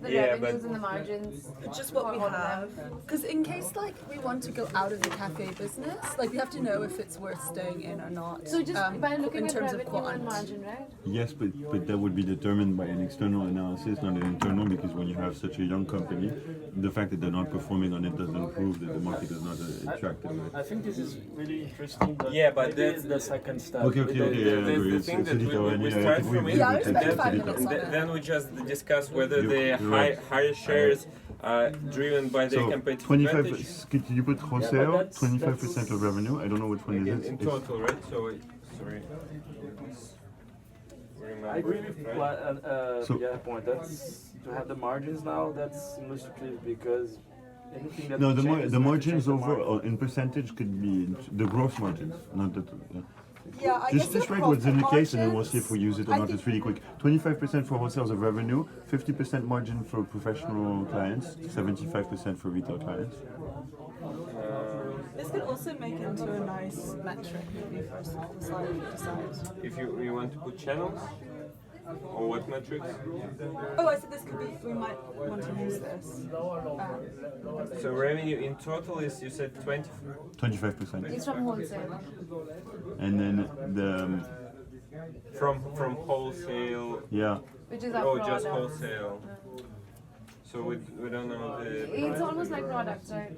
the Yeah, revenues but- and the margins. Just what we for all of have. them. Because in case like we want to go out of the cafe business, like we have to know if it's worth staying in or not. So just by looking in at terms of revenue quant. and margin, right? Yes, but that would be determined by an external analysis, not an internal, because when you have such a young company, the fact that they're not performing on it doesn't prove that the market is not attractive. I Right? think this is really interesting. But Yeah, but maybe that's the second step. Okay, We don't- yeah, I That's agree. the It's thing that editor, we and yeah, start I think from we it. Yeah, I take respect that 5 editor. minutes on it. Then we just discuss whether You're the right. higher shares are driven by the So competitive 25. advantage Can you put wholesale? that's- 25% of revenue. I don't know which one it in, is. in It's- total, right? So, sorry. Remember, I agree with right? So- yeah, point. That's to have the margins now. That's illustrative because anything that No, we the, change is the going to margins change the over margin. in percentage could be the gross margins, not the. Yeah, I Just guess the write what's in the profit case and then we'll see if we use it or I not. think- It's really quick. 25% for wholesales of revenue, 50% margin for professional clients, 75% for retail clients. This could also make into a nice metric maybe for us to decide. If you want to put channels, or what metrics? Oh, I said this could be, we might want to use this. So revenue in total is, you said 20, 25%. It's from wholesale. And then the, from wholesale, yeah, Which is our oh, products. just wholesale. So we don't know the, It's almost like products, right?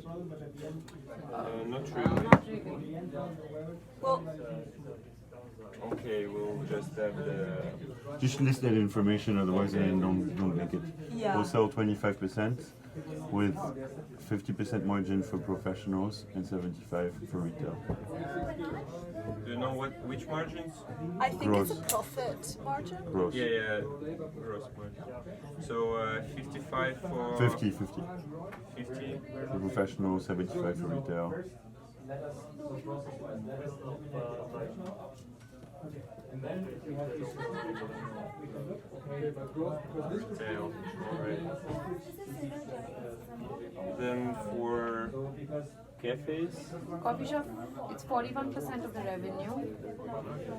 not really. Not really. Well, Okay, we'll just have the, just list that information, otherwise then don't make it. Yeah. Wholesale 25% with 50% margin for professionals and 75 for retail. do you know which margins? I think Gross. it's a profit margin. Gross. Yeah, gross margin. So 55 for 50 50. for professional, 75 for retail. Retail, alright. Then for cafes, Coffee shop, it's 41% of the revenue.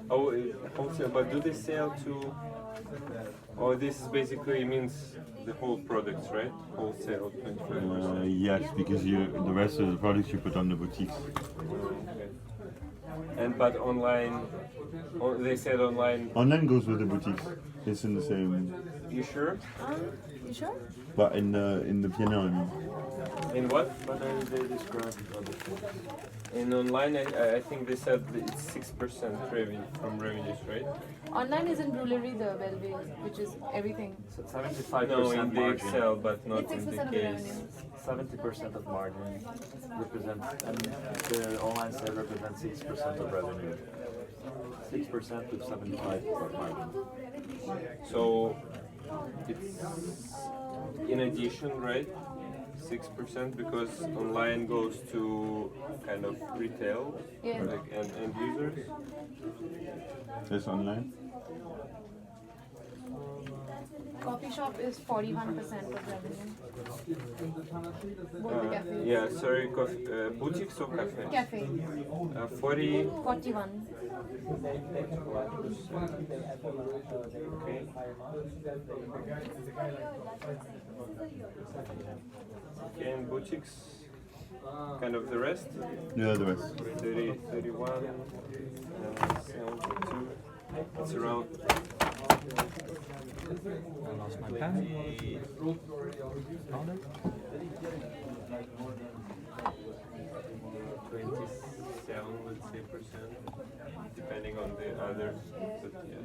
oh, wholesale, but do they sell to, oh, this basically means the whole products, right? Wholesale, 25%. Yes, because the rest of the products you put on the boutiques. Okay. And but online, oh, they said online, Online goes with the boutiques. It's in the same, you sure? You sure? but in the piano, I mean. In what? But they describe other things. In online, I think they said that it's 6% revenue from revenues, right? Online is in Brewery, the Belleville, which is everything. So 75% No, in the margin. Excel, but not It's in 6% the of the case. revenue. 70% of margin represents, and the online sale represents 6% of revenue. 6% with 75 of margin. So it's in addition, right? 6% because online goes to kind of retail, Yeah. like end users. That's online. Coffee shop is 41% of revenue. Both the cafe. Yeah, sorry, boutiques or cafe? Cafe, 40. 41. Okay. Okay, and boutiques, kind of the rest? Yeah, the rest. 30, 31, 72. It's around I lost my pen. 20, Found it. 27, let's say, percent, depending on the others. But yeah.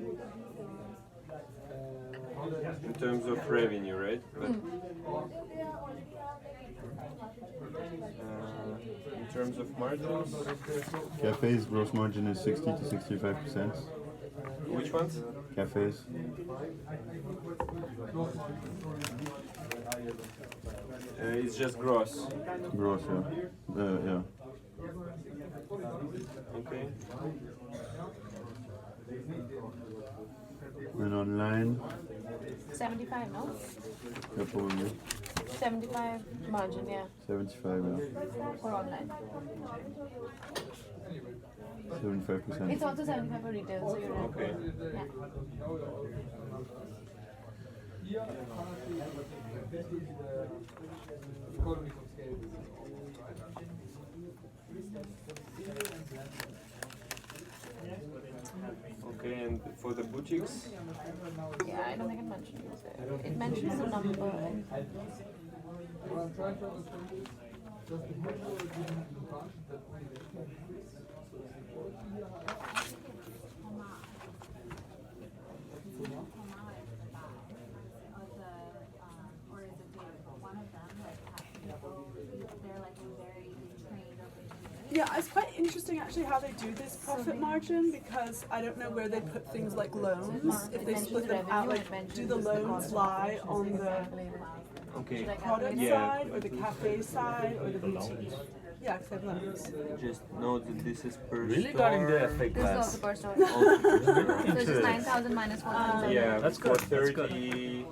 In terms of revenue, right? But, in terms of margins, Cafes gross margin is 60 to 65%. which ones? Cafes. It's just gross. Gross, yeah. Yeah. Okay. And online, 75, no? yeah, probably 75 margin, yeah, 75, yeah. for online. 75%. It's also 75 for retail, so you're right. Okay. Yeah. Okay, and for the boutiques, Yeah, I don't think it mentions it. It mentions the number. And Yeah, it's quite interesting actually how they do this profit margin because I don't know where they put things like loans. If they split them out, like do the loans lie on the okay, product yeah. side or the cafe side or the boutique? Yeah, because they have loans. Just note that this is per Really store. regarding the FA this is class. also per store. Also per store. So it's just 9,000 minus 1,000. Yeah, That's for good, that's good. 30.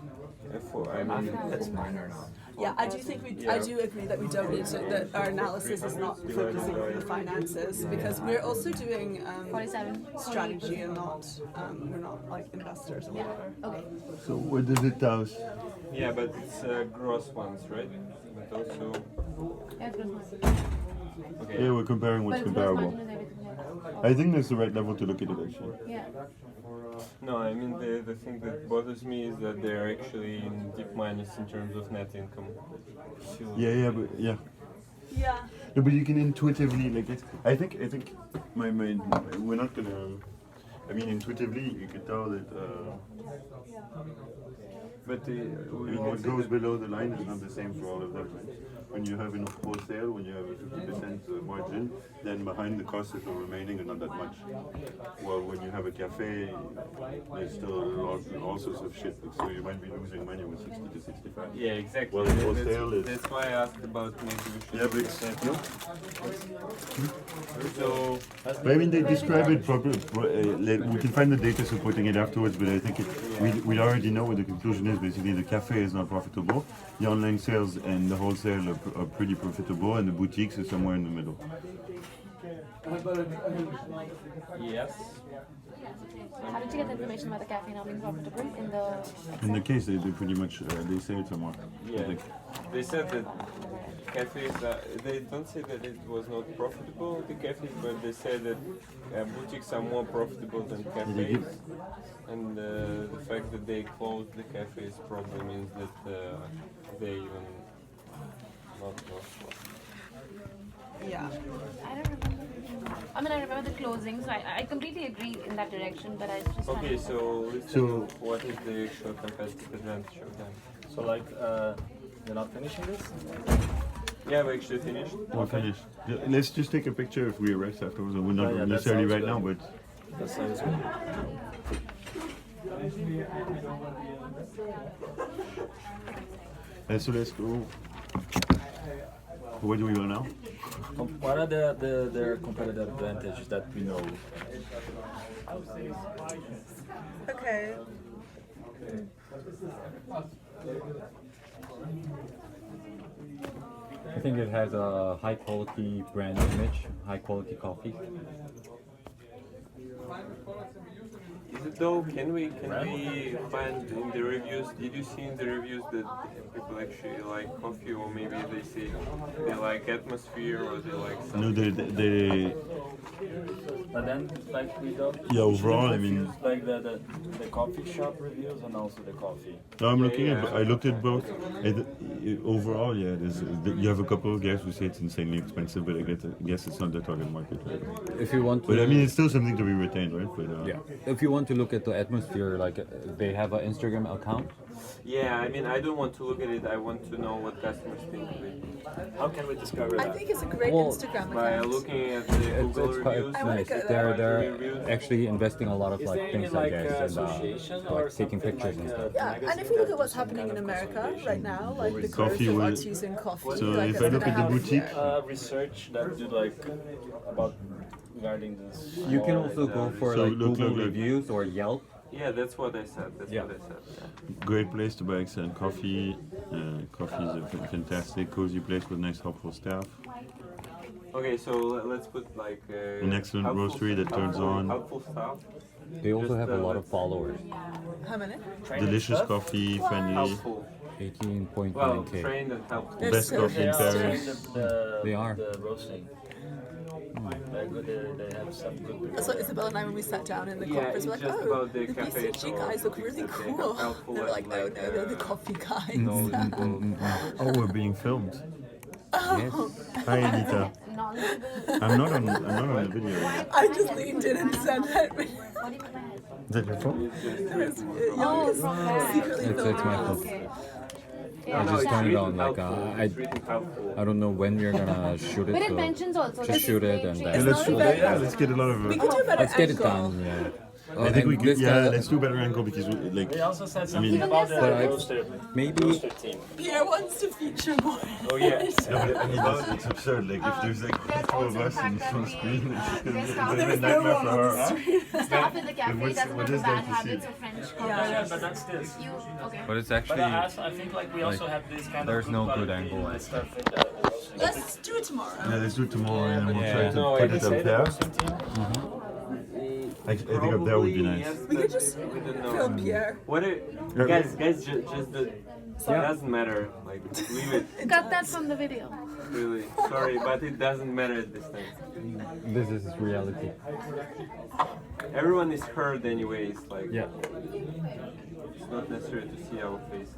I mean, That's minor now. Yeah, I do think I do agree that we don't need to, that our analysis is not focusing on the finances because we're also doing 47. strategy and not we're not like investors or whatever. Okay. So what does it tell us? yeah, but it's gross ones, right? But also, Yeah, it's gross margin. okay. Yeah, we're comparing But what's it's gross comparable. margin is everything. I think that's the right level to look at it actually. Yeah. No, I mean the thing that bothers me is that they're actually in deep minus in terms of net income. Yeah, but yeah. Yeah. No, but you can intuitively like it. I think my we're not gonna. I mean, intuitively you could tell that. But I mean, what goes below the line is not the same for all of them. Right? When you have in wholesale, when you have a 50% margin, then behind the costs that are remaining are not that much. Well, when you have a cafe, there's still all sorts of shit. So you might be losing money with 60 to 65. yeah, exactly. Well, That's- wholesale is- that's why I asked about maybe we should. Yeah, but look at that. So But I mean, they describe it properly. We can find the data supporting it afterwards, but I think we already know what the conclusion is. Basically, the cafe is not profitable. The online sales and the wholesale are pretty profitable, and the boutiques are somewhere in the middle. yes. How did you get the information about the cafe not being profitable in the In the case, they pretty much they say it somewhere. I Yeah. think. They said that cafes, they don't say that it was not profitable, the cafes, but they say that boutiques are more profitable than cafes. And the fact that they closed the cafes probably means that they even not profitable. Yeah. I don't remember. I mean, I remember the closing, so I completely agree in that direction, but I just Okay, so listen, So- what is the actual competitive advantage of them? So like, you're not finishing this? Yeah, we actually finished. We're finished. Let's just take a picture if we rest afterwards. We're not Yeah, that necessarily sounds right good. now, but That sounds good. so let's go. Where do we go now? What are their competitive advantages that we know? Okay. I think it has a high quality brand image, high quality coffee. Is it though? Can we find in the reviews? Did you see in the reviews that people actually like coffee, or maybe they say they like atmosphere, or they like No, something? they But then, like, we don't. Yeah, we shouldn't overall, I mean- confuse, like the coffee shop reviews and also the coffee. No, I'm looking Yeah, at. I looked at both. Overall, yeah, you have a couple of guys who say it's insanely expensive, but I guess it's not the target market. Right? If you want to, But I mean, it's still something to be retained, right? But yeah. If you want to look at the atmosphere, like they have an Instagram account. Yeah, I mean, I don't want to look at it. I want to know what customers think of it. How can we discover I that? think it's a great Well, Instagram By account. looking at the Google It's quite reviews. I wanna nice. go there. They're actually investing a lot of Is like there things any, like like, this and association or like taking something pictures like, and stuff. Yeah, and if you look at what's happening in America right now, like the growth Coffee of will- artisan coffee, So like if that's I look gonna at the happen boutique- here. Research that do like about regarding this. You can or also go for So like look, Google look. reviews or Yelp. Yeah, that's what I said. That's Yeah. what I said. Yeah. great place to buy excellent coffee. Coffee is a fantastic, cozy place with nice, helpful staff. Okay, so let's put like An excellent helpful- roastery that turns on. Helpful stuff. They also Just, have a lot of let's- followers. How many? Delicious coffee, friendly. Helpful. 18.9K. Well, trained and helpful. They're Best so coffee in interesting. Paris. They are. The roasting. They're good, they have some good. That's what Isabella and I, when we sat down in the Yeah, conference, it's we're like, just oh, about the the cafe BCG itself, guys look things really that they have cool. helpful They were like, and no, like, no, they're the coffee guys. knowledgeable. Oh, we're being filmed. Oh, Hi, Anita. Knowledgeable. I'm not on the video. I just leaned in and said that. What do you mean by that? Is that your phone? Oh, from that. secretly It's my fault. Okay. I just turned it on. Like It's really helpful. I don't know when we're gonna shoot it. But it so mentions also just shoot it and Yeah, then. let's, not a bad- let's get a lot of. We could do a better Let's get it angle. done. Yeah. I think we and could. this Yeah, guy- let's do better angle because like. They also said something mean- about the But I- roaster. maybe- Roaster team. Pierre wants to feature more. Oh yeah. I mean, it's absurd. Like if there's like There's two of also us the in fact full that screen, it's there's gonna staff- be a There's no nightmare one for on her. the Huh? street. Staff in the cafe What's- doesn't what have is the there bad to see? habits of French coffee. Yeah, but that's this. You, okay. But it's But actually. I think like we also like, have this kind there's of no good good quality angle. stuff in the roasting. Let's do it tomorrow. Yeah, let's do it tomorrow and we'll Yeah. try to No, put I it Say up the there. roasting team. I think up there would be nice. We could just film Pierre. What it, guys, just the. It doesn't matter. Like, leave it. Cut that from the video. Really, sorry, but it doesn't matter at this time. This is reality. Everyone is heard anyways. Like, Yeah. it's not necessary to see our faces.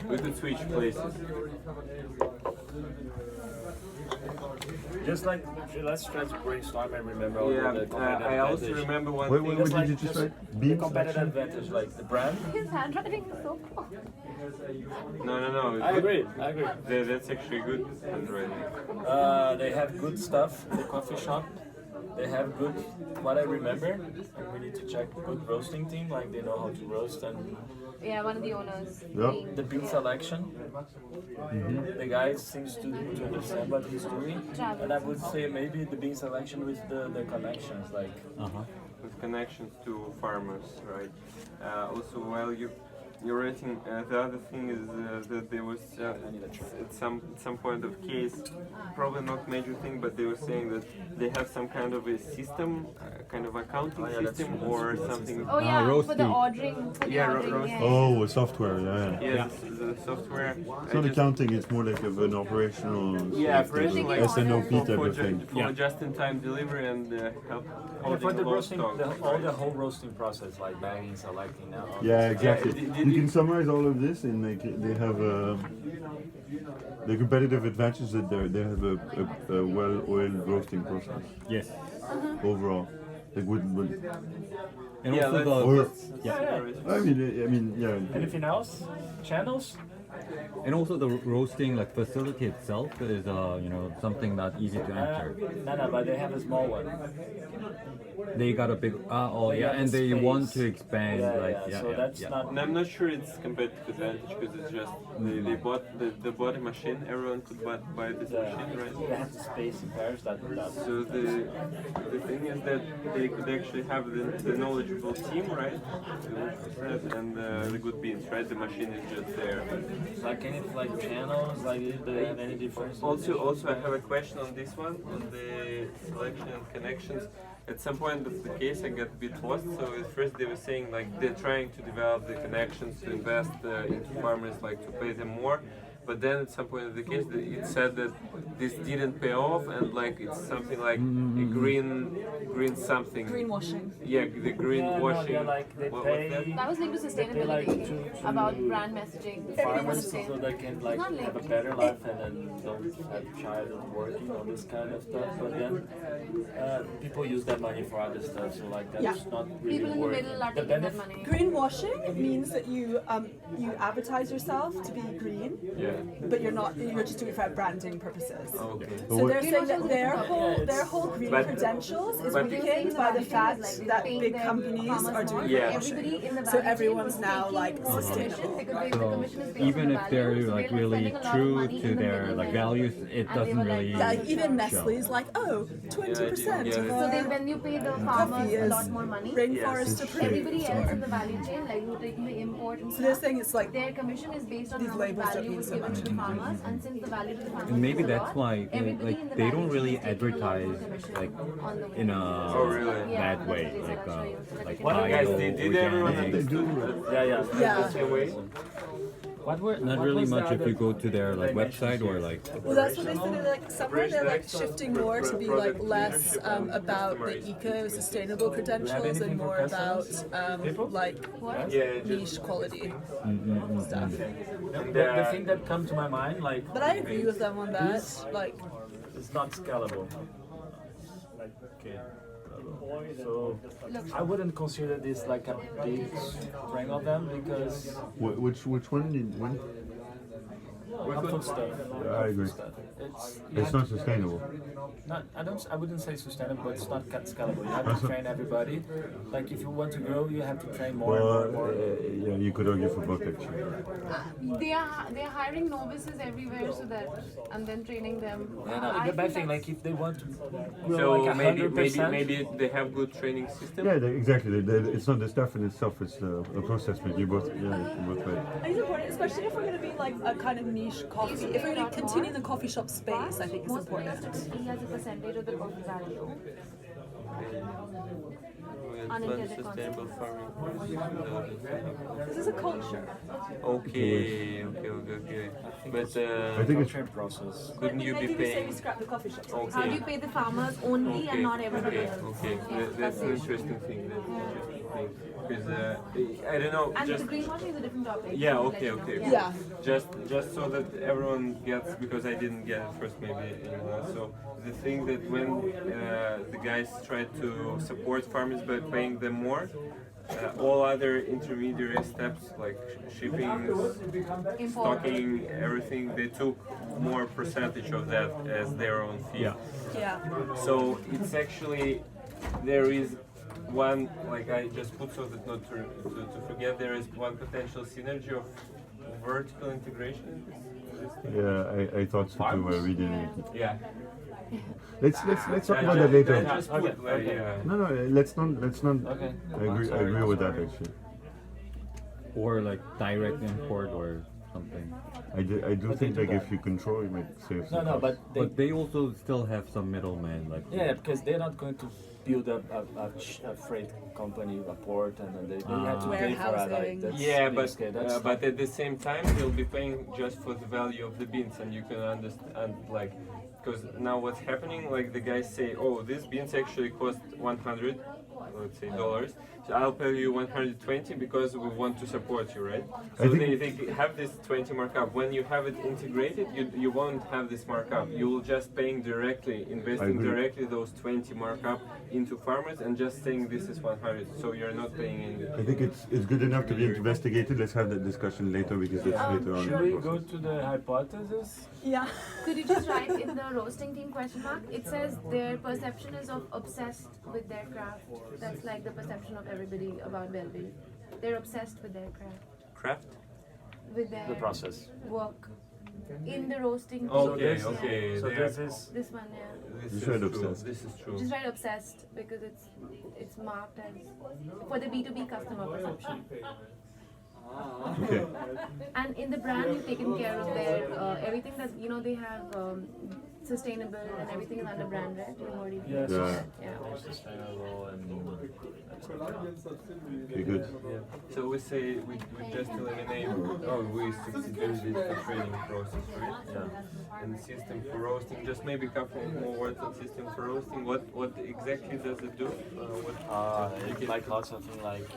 We could switch places. Just like let's try to brainstorm and remember all Yeah, the competitive I also advantage. remember one Wait, thing. what Just did you like just just write? the Beam competitive selection? advantage, like the brand. His handwriting is so cool. No. I agree. That's actually good handwriting. They have good stuff. The coffee shop. They have good. What I remember, and we need to check good roasting team. Like they know how to roast and Yeah, one of the owners. Yeah. being- the bean selection. The guy seems to understand what he's doing, and I would say maybe the bean selection with the connections, like. With connections to farmers, right? Also, while you're writing, the other thing is that there was at some point of case, probably not major thing, but they were saying that they have some kind of a system, kind of accounting system or something. Oh yeah, for the roasting. ordering. For the Yeah, ordering, roasting. yeah. Oh, software. Yeah. Yeah, the software. It's not accounting. It's more like of an operational. Yeah, operation like SNOP type for, of thing. for just-in-time delivery and help Yeah, holding for the cold roasting, stock. all the whole roasting process, like bagging, selecting now. Yeah, exactly. did You you- can summarize all of this in like they have the competitive advantage that they have a well-oiled roasting process Yes. overall. Like would And Yeah, also let's- the. or Yeah. I mean yeah. Anything else? Channels? And also the roasting like facility itself is something not easy to enter. No, but they have a small one. They got a big and the they space. want to expand So that's not. And I'm not sure it's competitive advantage because it's just they bought the bought a machine. Everyone could buy this machine, right? They have the space in Paris that. So the thing is that they could actually have the knowledgeable team, right? And the good beans, right? The machine is just there. Like any like channels, like do they have any difference? Also, I have a question on this one, on the selection and connections. At some point of the case, I got a bit lost. So at first they were saying like they're trying to develop the connections to invest into farmers, like to pay them more. But then at some point of the case, it said that this didn't pay off, and like it's something like a green something. Greenwashing. Yeah, the green washing. Yeah, like they What was pay. that? That was linked to They like sustainability, about brand messaging. Farmers Everyone so they can like not have a linked. better life and then don't have child working on this kind of stuff. But then people use that money for other stuff. So like that's Yeah. not really People in the worth middle are the taking that benefit. money. Greenwashing means that you advertise yourself to be green, Yeah. but you're not. You're just doing it for branding purposes. Okay. So they're saying that their whole green But- credentials is but- weakened by the fact that big companies are doing Yeah. Everybody in the So value everyone's chain was now taking like a commission sustainable. because the commission is based Even on the if they're value, so like they were really spending a lot of true money to in the their middle like there. values, it And they doesn't were like- really. Yeah, like even show. Nestle's like, oh, 20% Yeah, of So then our when you pay the farmers coffee a is lot more money, rainforest approved. everybody else in the value chain, like who are taking the import and So they're stuff, saying it's like their commission is based on These how much labels don't value mean was so given much. to the farmers, and since the value to the farmers And maybe is a that's lot, why everybody in the they value don't chain really is taking a lot of advertise commission like on the in way. a Oh, really? Yeah, bad that's way, what they like said, I'll show you. So that like you can- Guys, bio, did everyone organic. understand? Yeah. yeah. That's your way? Not really much if you go to their like website or like. Well, that's what they said. They're like somewhere they're like shifting more to be like less about the eco-sustainable credentials and more about like niche quality stuff. The thing that comes to my mind, like, But I agree with them on that. Like, it's not scalable. Okay. So I wouldn't consider this like a big strength of them because Which one? When? food stuff. I agree. It's not sustainable. I wouldn't say sustainable, but it's not scalable. You have to train everybody. Like if you want to grow, you have to train more and more. Yeah, you could argue for both actually. They are hiring novices everywhere so that and then training them. The bad thing, like if they want to grow So like 100%, maybe they have good training system. Yeah, exactly. It's not the stuff in itself; it's the process. But you both, yeah, you both right. I think it's important, especially if we're going to be like a kind of niche coffee. If we're going to continue in the coffee shop space, I think it's Most important. places he has a percentage of the coffee value. Unintended Sustainable farming. This is a culture. Okay. But I think it's train process. couldn't you be Maybe we say we paying? scrap the coffee shops. How do you pay the farmers only and not everybody else? Okay. Yeah, That's an it. interesting thing. Because I don't know. And Just the greenwashing is a different topic. yeah. I'll Okay. let you know. Okay. Yeah. Just so that everyone gets, because I didn't get it first, maybe. So the thing that when the guys try to support farmers by paying them more, all other intermediary steps like shipping, stocking, everything, they took more percentage of that as their own fee. Yeah. So it's actually, there is one, like I just put so that not to forget, there is one potential synergy of vertical integration in this. Yeah, I thought so too while reading it. Yeah. Let's talk about that later. Just put, yeah. No, let's not. Okay. I agree with that actually. Or like direct import or something. I do think like if you control, you might save some No, costs. But they also still have some middlemen like. yeah, because they're not going to build a freight company, a port, and then they have to pay for it. Like, that's Yeah, that's but at the same time, you'll be paying just for the value of the beans, and you can understand, like, because now what's happening, like the guys say, oh, these beans actually cost 100, let's say dollars, so I'll pay you 120 because we want to support you, right? So they have this 20 markup. When you have it integrated, you won't have this markup. You will just paying directly, investing directly those 20 markup into farmers and just saying this is 100. So you're not paying anything. I think it's good enough to be investigated. Let's have that discussion later because it's later on. Should we go to the hypothesis? Yeah. Could you just write in the roasting team question mark? It says their perception is of obsessed with their craft. That's like the perception of everybody about Bellevue. They're obsessed with their craft, Craft? with their The process. work. In the roasting team. Okay, Yeah. okay. So this is This one, yeah. This You is said true. obsessed. This is true. Just write obsessed because it's marked as for the B2B customer perception. Okay. And in the brand, you've taken care of their everything that they have sustainable and everything is under brand, right? You've already yes. yeah. Sustainable and Okay, good. So we say we just eliminate, we substitute the training process, right? Yeah. And the system for roasting, just maybe a couple more words on system for roasting. What exactly does it do? it's like lots of things like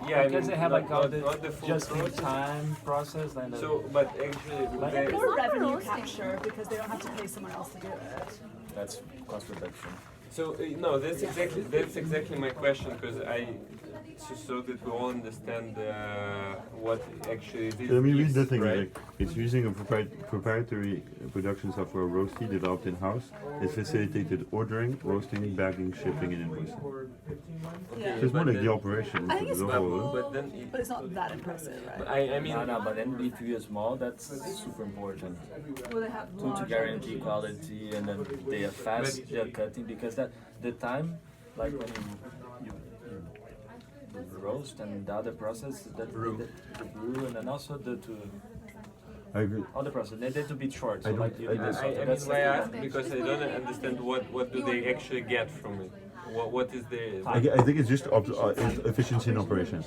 Yeah, I because mean, they have like all not the full just in process. time process and So, but actually, They're more not revenue roasting. capture because they don't have to pay someone else to do it. that's cost reduction. so no, that's exactly my question, because so that we all understand what actually it is. Let me read the thing. right? Like, it's using a proprietary production software, Roasty, developed in-house. It facilitated ordering, roasting, bagging, shipping, and invoicing. Yeah. So it's more but like the then- operation. I think it's the cool. whole- But then, But it's not that impressive, right? I mean, No, but then if you use small, that's super important Well, they have to large guarantee quality and then they are fast, they are cutting because that the time like when you roast and the other process the brew and then also I agree. all the process they need to be short. So I don't- like you I need don't- to I mean, that's why I like ask, because I don't understand what do they actually get from it. What is the I think it's just efficiency in operations.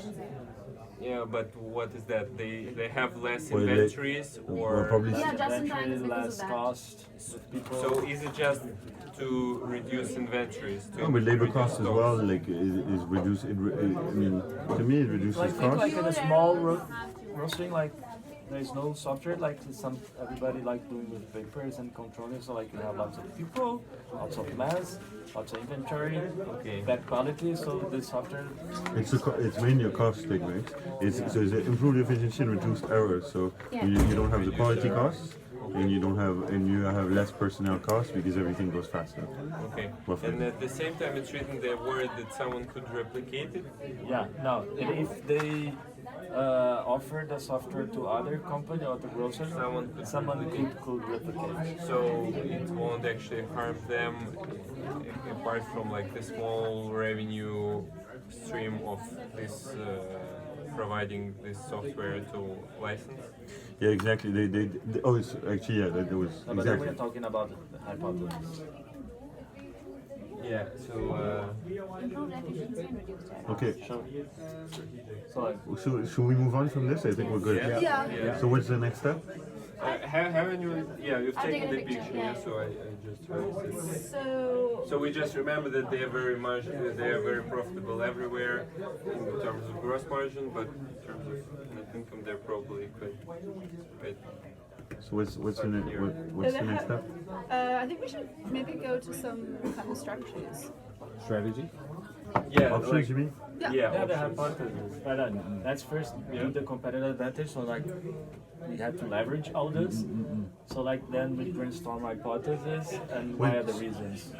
Yeah, but what is that? They have less Well, they- inventories, or probably Yeah, just in time is Inventory, because less of that. cost with people. so is it just to reduce inventories? No, but labor reduce costs as stocks? well, like, is reduced. I mean, to me, it reduces like think costs. like in a small roasting, like there's no software like everybody like doing with papers and controlling. So like you have lots of people, lots of mass, lots of inventory, Okay. bad quality. So this software, It's mainly a cost thing, right? It's improved efficiency and reduced errors. So Yeah. you don't have the quality costs, and you have less personnel costs because everything goes faster. Okay. Roughly. And at the same time, it's written they're worried that someone could replicate it. yeah, no. If they offer the software to other company or to grocers, someone could replicate. So it won't actually harm them, apart from like the small revenue stream of this providing this software to license. Yeah, exactly. Oh, it's actually, yeah, that was No, but then we're exactly. talking about the hypothesis. Yeah. So Improved efficiency and reduced error. Okay, So like, should we move on from this? I think we're good. yeah. Yeah. So what's the next step? Haven't you? Yeah, you've I've taken taken the a picture, picture. yeah. Yeah. So I just raised it. So So we just remember that they are very profitable everywhere in terms of gross margin, but in terms of net income, they're probably quite. So what's the next step? I think we should maybe go to some kind of strategies. Strategy? Yeah, Options, you mean? yeah, yeah, the options. hypothesis. But let's first do the competitive advantage. So like, we have to leverage all this. So like, then we brainstorm hypothesis and why are the reasons.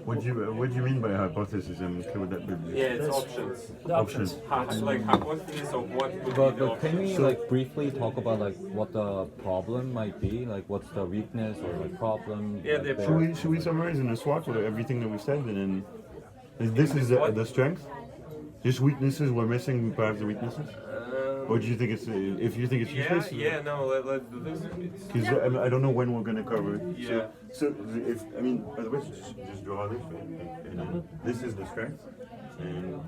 What do you mean by hypothesis, and what would that be? Yeah, it's options. The options. Like hypothesis of what would But, be the but can options. we like briefly talk about like what the problem might be? Like what's the weakness or like problem? Yeah, like, the there? Should we summarize in a SWOT with everything that we said, and then this is the strength? Just weaknesses. We're missing perhaps the weaknesses. Or do you think it's if you think it's useless? No, let's do this. Because I don't know when we're gonna cover it. Yeah. So if I mean, by the way, just draw this, right? And then this is the strength, and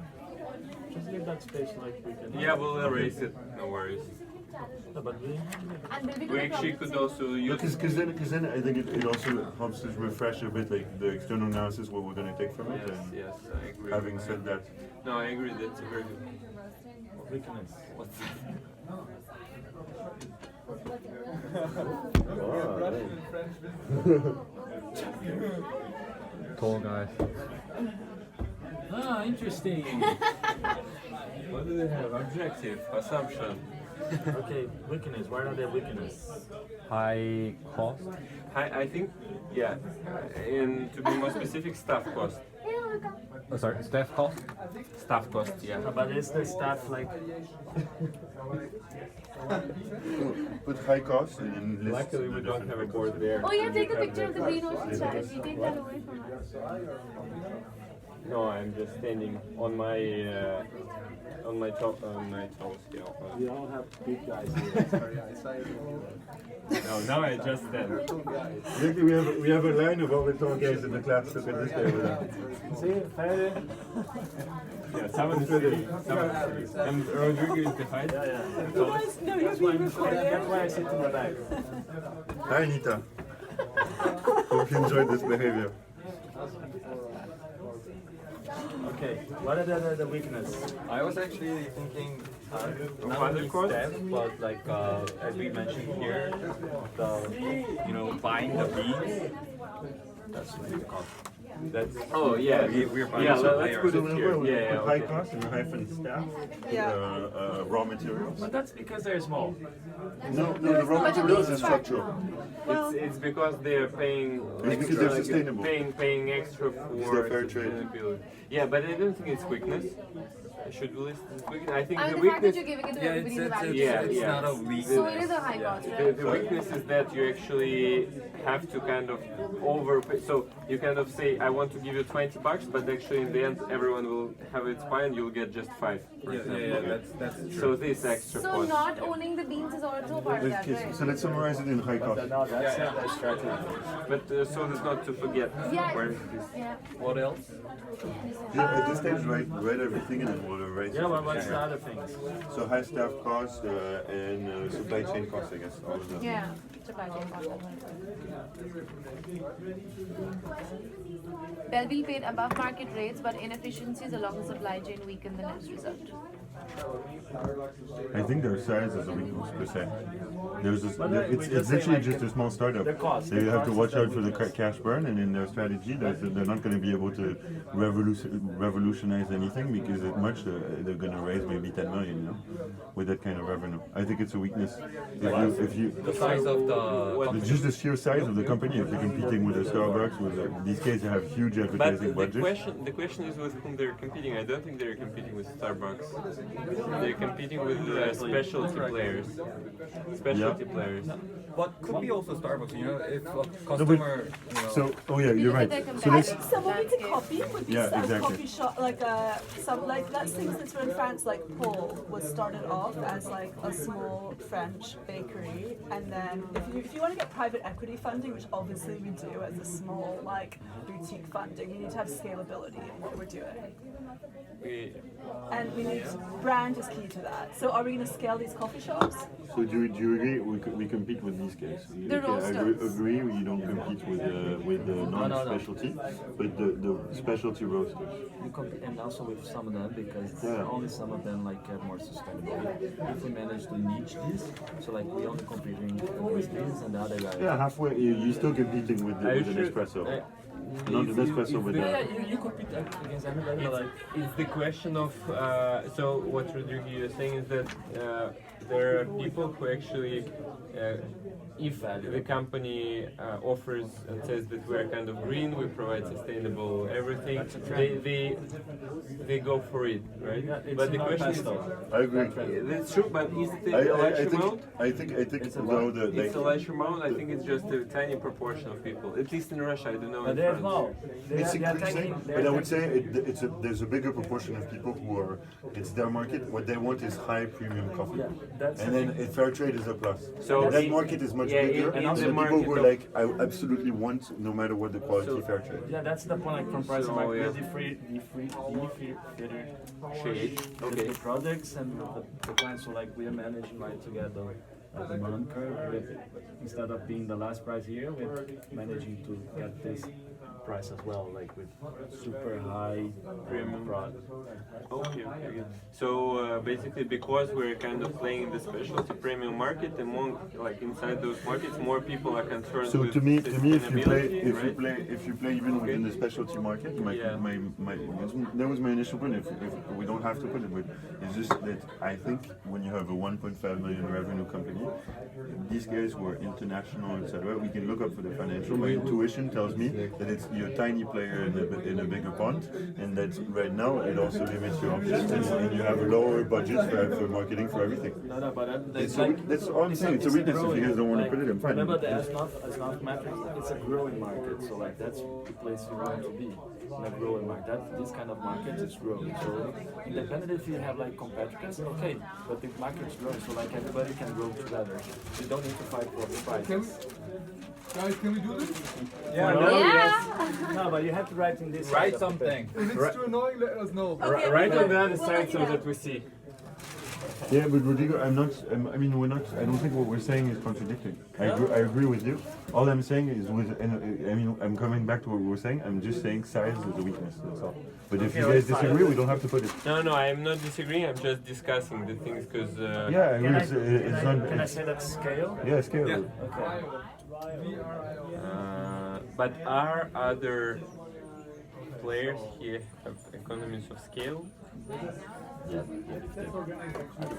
Just give that space like we can. Yeah, we'll erase it. No worries. No, but we, and will we do We the actually problem could also use. because then I think it also helps us refresh a bit like the external analysis what we're gonna take from it. Yes, And yes, I agree. having said that, No, I agree. That's a very good. weakness. What's Tall guy. Ah, interesting. What do they have? Objective, assumption. Okay, weakness. What are the weakness? High cost. I think, yeah. And to be more specific, staff cost. Sorry, staff cost. Staff cost, yeah. But is the staff like put high cost and then list Luckily, we the don't different have a factors. board there. Oh yeah, take a picture of the green ocean strategy. Take that away from us. No, I'm just standing on my top scale. we all have big guys here? No, now I just stand. Maybe we have a line of all the tall guys in the class. Look at this guy with that. See, fair. Yeah, someone's sitting. And Rodrigo is behind. Yeah. No, you're being recorded. That's why I sit in the back. Hi, Anita. Hope you enjoyed this behavior. Okay, what are the weakness? I was actually thinking not other only costs? staff, but like as we mentioned here, the buying the beans. That's the cost. That's Oh yeah, we're buying yeah. some Let's higher. put it here. Yeah, High okay. cost and hyphen staff. Yeah. Raw materials. But that's because they're small. No, the raw materials is structural. It's because they're paying It's because they're sustainable. paying extra for they're fair trade. sustainability. Yeah, but I don't think it's quickness. Should we list it as weakness? I think I the mean, the fact that weakness. you're giving it to Yeah, everybody in the value yeah, chain. it's yeah. not a weakness. So it is a high cost, right? The weakness is that you actually have to kind of overpay. So you kind of say, I want to give you $20, but actually in the end, everyone will have its pie and you'll get just 5. for example. That's true. So this extra So cost. not owning the beans is also part of that, right? So let's summarize it in high cost. No, that's not the strategy. But so as not to forget Yeah. where it is. Yeah. What else? Yeah, at this stage, write everything and then we'll will raise. Yeah, but what's the other things? So high staff costs and supply chain costs, I guess, all of them. Yeah, supply chain costs. Belleville paid above market rates, but inefficiencies along the supply chain weakened the net result. I think their size is a weakness per se. It's just literally saying, just a small startup. the cost- They the have to cost watch is the out for the weakness. cash burn, and in their strategy, they're not going to be able to revolutionize anything because at much they're going to raise maybe 10 million, you know, with that kind of revenue. I think it's a weakness. If you The size of the company. just the sheer size of the company, if you're competing with a Starbucks, these guys have huge But advertising the budgets. question is with whom they're competing. I don't think they're competing with Starbucks. They're competing with specialty players. Specialty players. But could be also Starbucks, you know, if a customer, you know. So, oh yeah, you're right. So I let's, think someone we could copy would be Yeah, some exactly. coffee shop, like some like that's things that's in France. Like Paul was started off as like a small French bakery, and then if you want to get private equity funding, which obviously we do as a small like boutique funding, you need to have scalability in what we're doing, and we need brand is key to that. So are we going to scale these coffee shops? So do you agree we compete with these guys? The I roasters. agree you don't compete with the non-specialty, but the specialty roasters. We compete and also with some of them because Yeah. only some of them like get more sustainable. If we manage to niche this, so like we only competing with this and the other guy. Yeah, halfway. You're still competing with Are you an sure? espresso. Not an espresso with Yeah, the. you compete against everybody. But like It's the question of so what Rodrigo is saying is that there are people who actually if the company offers and says that we're kind of green, we provide sustainable everything, they go for it, right? yeah, it's But the not question best is, though. I agree. that's true, but is it I, a I, large I amount? think It's a though lot. the It's a large amount. I think it's just a tiny proportion of people. At least in Russia, I don't know. But in there's France. no. They it's are, they are increasing, taking, but I would say there's a bigger proportion of people who are it's their market. What they want is high premium coffee, Yeah, that's and the then thing. fair trade is a plus. So that in- market is much yeah, bigger, in and the the people market who are of- like I absolutely want no matter what the quality fair trade. Yeah, that's the point. Like from pricing, So, like yeah. differentiate Okay. the products and the clients. So like we are managing like together a demand curve. With, instead of being the last price here, we're managing to get this price as well, like with super high premium product. Okay, okay. So basically, because we're kind of playing in the specialty premium market, among like inside those markets, more people are concerned So with to me, sustainability, right? if you play even within the specialty market, Yeah. that was my initial point. If we don't have to put it, but it's just that I think when you have a 1.5 million revenue company, these guys were international, etc. We can look up for the financial. My intuition tells me that you're a tiny player in a bigger pond, and that right now it also limits your options, and you have a lower budget for marketing for everything. No, but That's all I'm saying. It's a weakness. If you guys don't want to put it in, fine. Remember, as not metrics, it's a growing market. So like that's the place you want to be in a growing market. This kind of market is growing. So independent if you have like competitors, okay, but the market's growing, so like everybody can grow together. You don't need to fight for the prices. Guys, can we do this? Yeah. Yeah. No, but you have to write in this. Write side of the something. If it's too annoying, let us know. Okay, Right we'll- on the other we'll side look so it that up. we see. Yeah, but Rodrigo, I mean, we're not. I don't think what we're saying is contradicting. I agree with you. All I'm saying is, I mean, I'm coming back to what we were saying. I'm just saying size is a weakness. That's all. But if you Okay, guys well, disagree, we don't have to put it. No, I'm not disagreeing. I'm just discussing the things because Yeah, I Can agree. I, It's not. can I say that scale? Yeah, scale. Yeah. Okay. but are other players here have economies of scale? Yeah.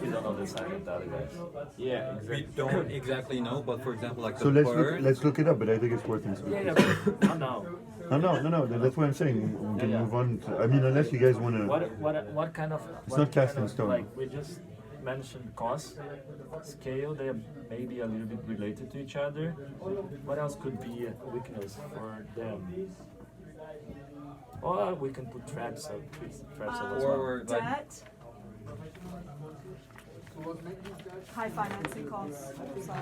We don't know the size of the other guys. Yeah, We exactly. don't exactly know, but for example, like So the let's bird. let's look it up. But I think it's worth it. Yeah, but not now. No. That's what I'm saying. We can Yeah. move on. I mean, unless you guys want to. What kind of? It's what not cast kind in of, stone. Like we just mentioned cost, scale. They are maybe a little bit related to each other. What else could be a weakness for them? Or we can put traps as well. Or like Debt. high financing costs. So.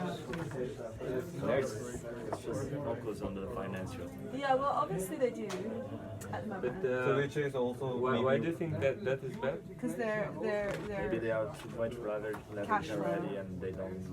There's it's just focus on the financial. Yeah, well, obviously they do at the moment. But So which is also why do you think that is bad? Because Maybe they are too much Cash leverage flow. already and they don't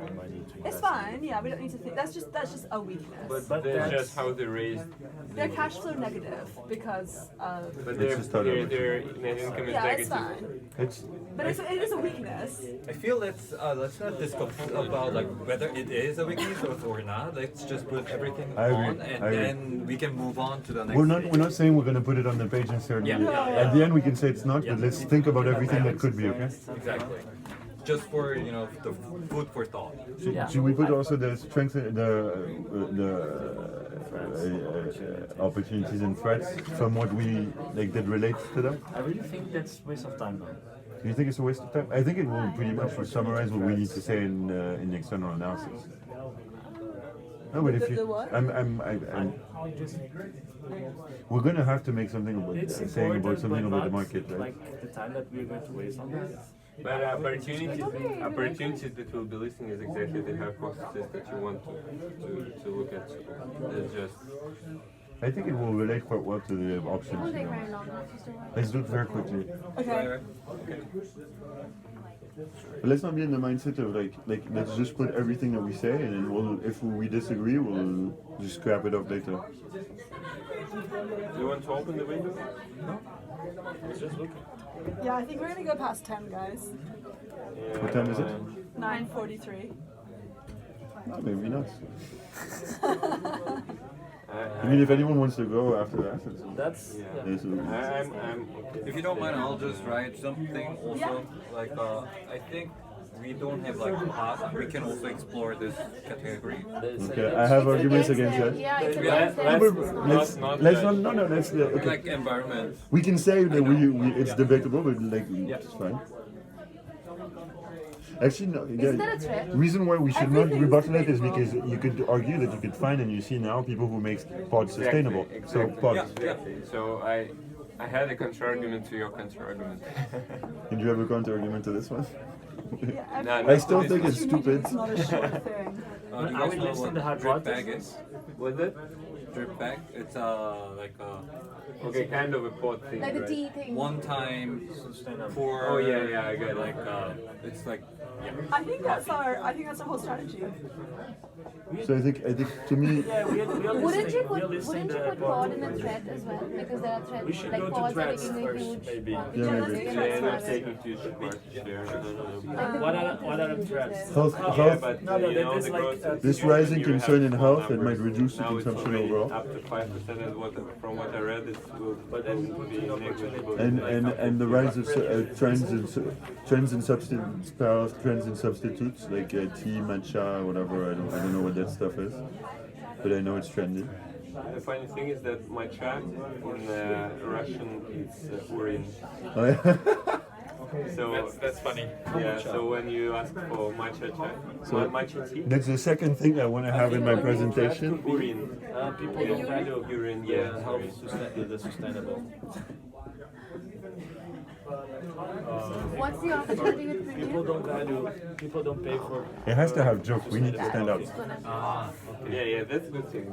have money to invest. It's fine. Yeah, we don't need to think. That's just a weakness. But But that's that's- just how they raised. They're cash flow negative because of. But It's just how they their net income is Yeah, it's negative. fine. It's But it is a weakness. I feel let's not discuss about like whether it is a weakness or not. Let's just put everything I agree, on, and I agree. then we can move on to the next. we're not saying we're gonna put it on the page necessarily. Yeah. At the end we can say it's not, but let's think about everything that could be, okay? Exactly. Just for the food for thought. Should we put also the strength, opportunities and threats from what we like that relates to them? I really think that's waste of time though. Do you think it's a waste of time? I think it will pretty much summarize what we need to say in the external analysis. No, but if The you, what? we're gonna have to make something about It's saying about important, something but about the not market, right? like the time that we're going to waste on that. But opportunities that will be listing is exactly the hypothesis that you want to look at. It's just I think it will relate quite well to the It won't options. take very long. Just a while. Let's do it very quickly. Okay. But let's not be in the mindset of like let's just put everything that we say and then if we disagree we'll just scrap it up later. do you want to open the window? Just looking. Yeah, I think we're gonna go past 10, guys. What time is it? 9:43. Oh, maybe not. I mean, if anyone wants to go after that, That's it's, I'm If you don't mind, I'll just write something also. Like I think we don't have like past. We can also explore this category. okay. I have arguments against that. Yeah, it's Yeah, against them. Let's okay. Like environment. We can say that we it's debatable, but like it's fine. Actually, no. Isn't that a threat? The reason why we should not Everything's rebuttal it is debatable. because you could argue that you could find, and you see now people who make pods sustainable. So pods. Exactly. So I had a counter argument to your counter argument. Did you have a counter argument to this one? Yeah, No, I not still to think this it's one. stupid. It's not a short thing. Do you Are guys we know listing the what drip bag hypothesis? is? What's that? Drip bag. It's like a Okay, kind of a pot thing. Like the right? tea thing. one time for. Oh yeah, I got it. Like it's like I think that's our whole strategy. So I think to me, Yeah, we are Wouldn't you listing put pod in a thread as well? Because there are threads. We should like go to pods are threads taking a first, huge. maybe. part. Yeah, let's maybe. take Yeah, a not thread. taking too much there. No. What are the threats? health, Yeah, health, but No, you know there's the like, growth this is rising when you have concern in small health, it numbers. might reduce the Now it's consumption already overall. Up to 5% is what, from what I read, it will then be negligible. And the rise of trends in substance pairs, trends in substitutes like tea, matcha, whatever. I don't know what that stuff is, but I know it's trendy. The funny thing is that my chat in Russian is urin. Oh, yeah. So that's funny. yeah. So when you ask for matcha chai, matcha tea, That's the second thing I want to have in my presentation. urin. People don't value Urine, the yeah. health the sustainable. What's the opportunity with People premium? don't value. People don't pay for. It has to have jokes. We need to stand out. Yeah, that's a good thing.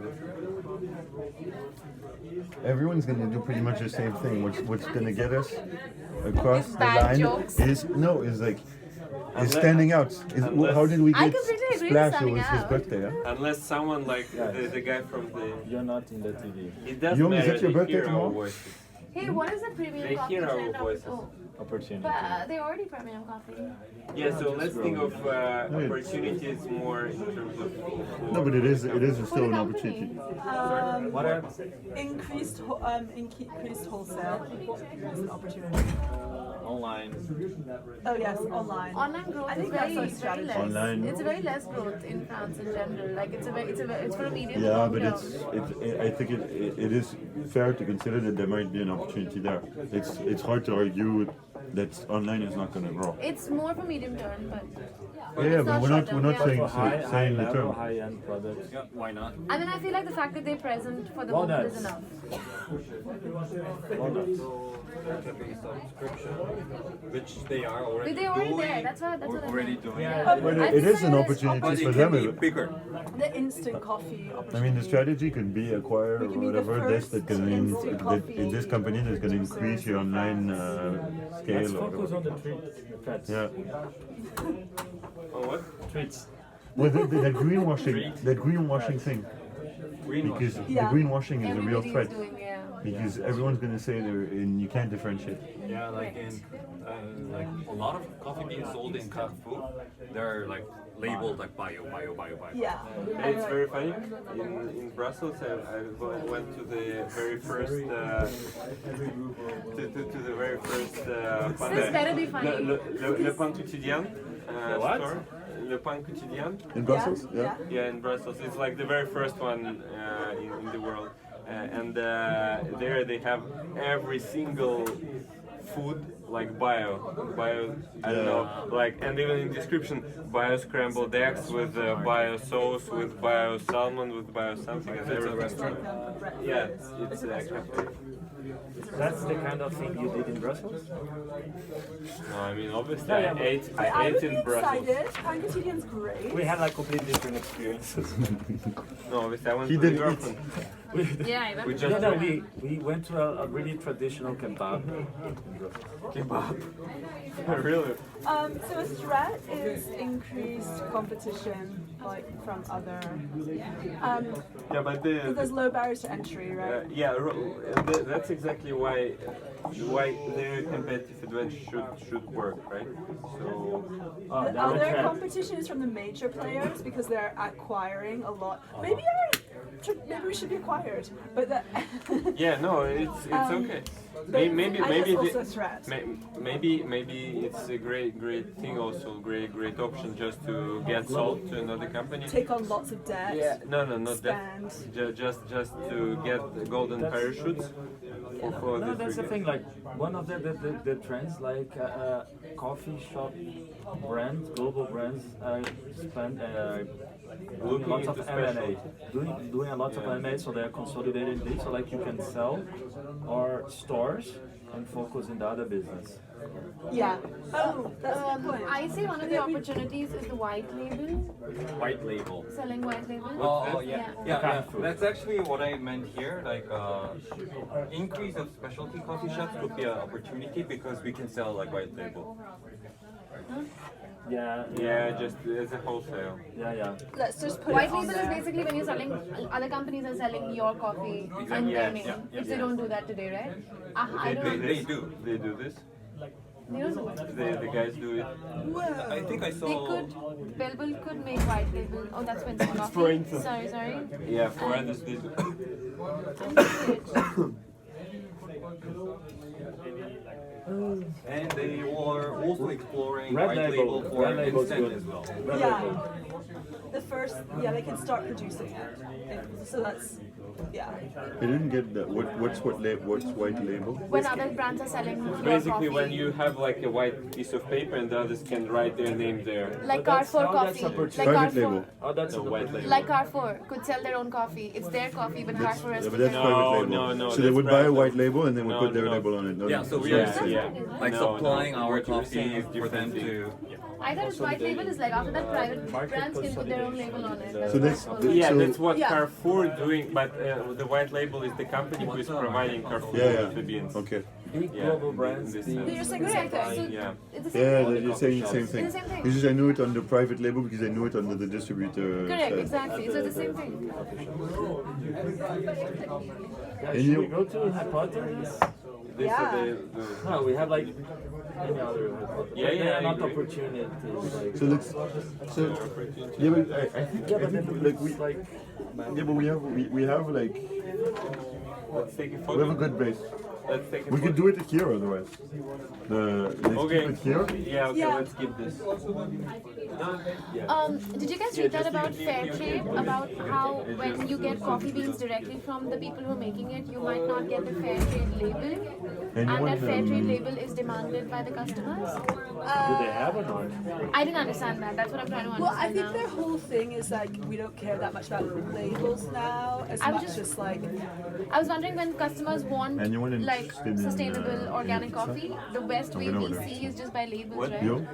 Everyone's gonna do pretty much the same thing. What's gonna get us across the Bad line jokes. is standing out. How did we I get completely agree with Splash? It standing was his out. birthday. Yeah? Unless someone like the guy from the, You're not in the TV. it doesn't Young, is matter. it your They birthday hear our tomorrow? voices. Hey, what is the premium They coffee hear our trend of? voices. Oh, Opportunity. but they already premium coffee. Yeah, so let's think of opportunities more in terms of. No, but it is For still the an company. opportunity. What are Increased wholesale is an opportunity. online? Oh yes, online. Online growth I is think very, that's our very strategy. less. Online. It's very less growth in France in general. Like it's for a medium. Yeah, long but term. I think it is fair to consider that there might be an opportunity there. It's hard to argue That's online is not going to grow. It's more for medium term, but Yeah, it's but we're short not term, we're not yeah. saying For high saying the level, term. high end products. Yeah, why not? I mean, I feel like the fact that they're present for the Well, moment is that's- enough. Walnuts. Cafe subscription, which they are already But they're already doing. there. That's what I Already meant. doing. Yeah. But I it is an decided- opportunity But for it them. can be bigger. The instant coffee I opportunity. mean, the strategy could be acquire We can be the whatever this first that can instant coffee in this company that's going to increase your online Let's scale. Or focus on whatever. the treats. Yeah. Oh, what? Treats. Well, that greenwashing thing. Because Yeah. the greenwashing is a real Everybody's threat. doing, yeah. Because everyone's going to say you can't differentiate. Yeah, like in like a lot of coffee being sold in Carrefour, they're like labeled like bio. Yeah. It's very funny. In Brussels, I went to the very first to the very first This better be funny. Le Pain Quotidien what? store. Le Pain Quotidien. In Brussels? Yeah. Yeah, in Brussels. It's like the very first one in the world. And there they have every single food like bio, I don't know, like, and even in description, bio scrambled eggs with bio sauce, with bio salmon, with bio something. It's It's a restaurant. Yeah, it's a cafe. That's the kind of thing you did in Brussels? No, I mean obviously Yeah, I ate I would be in Brussels. excited. Pain Quotidien's great. We had like completely different experiences. No, obviously I went He to the didn't eat. girlfriend. Yeah, I remember. We just No, we went to a really traditional kebab. kebab. Really? So a threat is increased competition, like from other. Yeah, but There's low barriers to entry, right? that's exactly why their competitive advantage should work, right? So Oh, The other competition is from the major players because they're acquiring a lot. Maybe we should be acquired, but that. yeah, no, it's okay. But Maybe I maybe guess the- also a threat. maybe it's a great thing also, great option just to get sold to another company. Take on lots of debt. Yeah, no, not that. Spend. Just to get the golden parachutes for No, this that's the regard. thing. Like one of the trends, like coffee shop brands, global brands, spend doing Looking lots of into M&A, special. doing a lot of M&A, so they're consolidating this, so like you can sell or stores and focus in the other business. Yeah. Oh, that's a good point. I say one of the opportunities is the white label, White label. selling white label. Oh yeah, yeah. Carrefour. That's actually what I meant here. Like increase of specialty coffee shops could be an opportunity because we can sell like white label. Yeah, just as a wholesale. Yeah. Let's just put White it on label is there. basically when you're selling, other companies are selling your coffee and their name. yeah, If they don't do that today, right? I They don't. They do. They do this. They don't do it. The guys do it. I think I They saw. could, Belbel could make white label. Oh, that's Winston For coffee. instance. Sorry. Yeah, for others they do. And they were also exploring Red white label. label for Red label's instant good. as well. Yeah. The first, they can start producing it. So that's, yeah. I didn't get that. What's white label? When other brands are selling your Basically, coffee. when you have like a white piece of paper and the others can write their name there. Like But that's Carrefour how that's coffee. opportunity. Like Private Carrefour. label. Oh, that's No, white label. Like Carrefour could sell their own coffee. It's their coffee, but Carrefour has Yeah, to but that's sell. private label. no, So they that's would buy a private. white label and they would No, put their no. label on it. No, Yeah, so we Yeah, are yeah. like No, supplying no. our What you're saying coffee is for them different to. I thought it's white label is like after that private market brands can put their own label on it. So that's Yeah, so, that's what Yeah. Carrefour doing, but the white label is the company who is providing Carrefour with the beans. Okay. big Yeah, global in brands. this the- sense. You're saying Correct. the same So thing. Yeah. it's the same Yeah, thing. you're saying the same thing. It's the same thing. It's just I knew it under private label because I knew it under the distributor. Correct, side. exactly. So it's the same thing. Yeah, And should you- we go to hypothesis? This Yeah. is the No, we have like any other hypothesis. Yeah, There I are not agree. opportunities. Like, So let's. So yeah, but I think yeah, but then like we it's like yeah, but we have like let's take a we have photo. a good base. let's take it. We could do it here otherwise. Let's Okay. keep it here. Yeah, okay, Yeah. let's keep this. Did you guys read that about fair trade? About how when you get coffee beans directly from the people who are making it, you might not get the fair trade label, and that want, fair trade label is demanded by the customers? Do they have or not? I didn't understand that. That's what I'm trying to Well, I understand think now. their whole thing is like we don't care that much about labels now, as I was much just- as like I was wondering when customers want And you want it like still in, sustainable organic pizza? coffee, the best way know we what see is just by labels, right? You?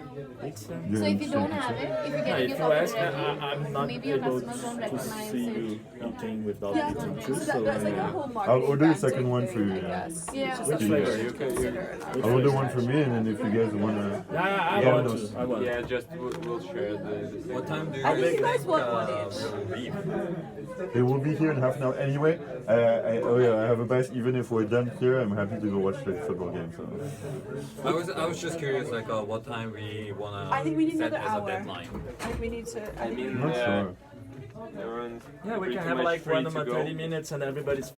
So if you don't have it, if you Yeah, get if your you coffee ask, directly, I'm not maybe your able customers won't to recognize see it. you eating without yeah. eating So too, that's like a whole marketing. I'll order a second branding one for thing, you, I yeah. guess. Yeah. Just Which something flavor? to You can- consider. I'll order one for me, and then if you guys wanna, Yeah, I Yeah, want those. to. I want. Yeah, just we'll share the What time do you I think you guys guys want one each. will leave? they will be here in half an hour anyway. Oh yeah, I have a bus. Even if we're done here, I'm happy to go watch the football game. So I was just curious, like, what time we wanna I think we need set another as a hour. deadline. I think we need to. I mean, I'm not sure. around Yeah, we pretty can have much like free one to about go. 30 minutes and everybody's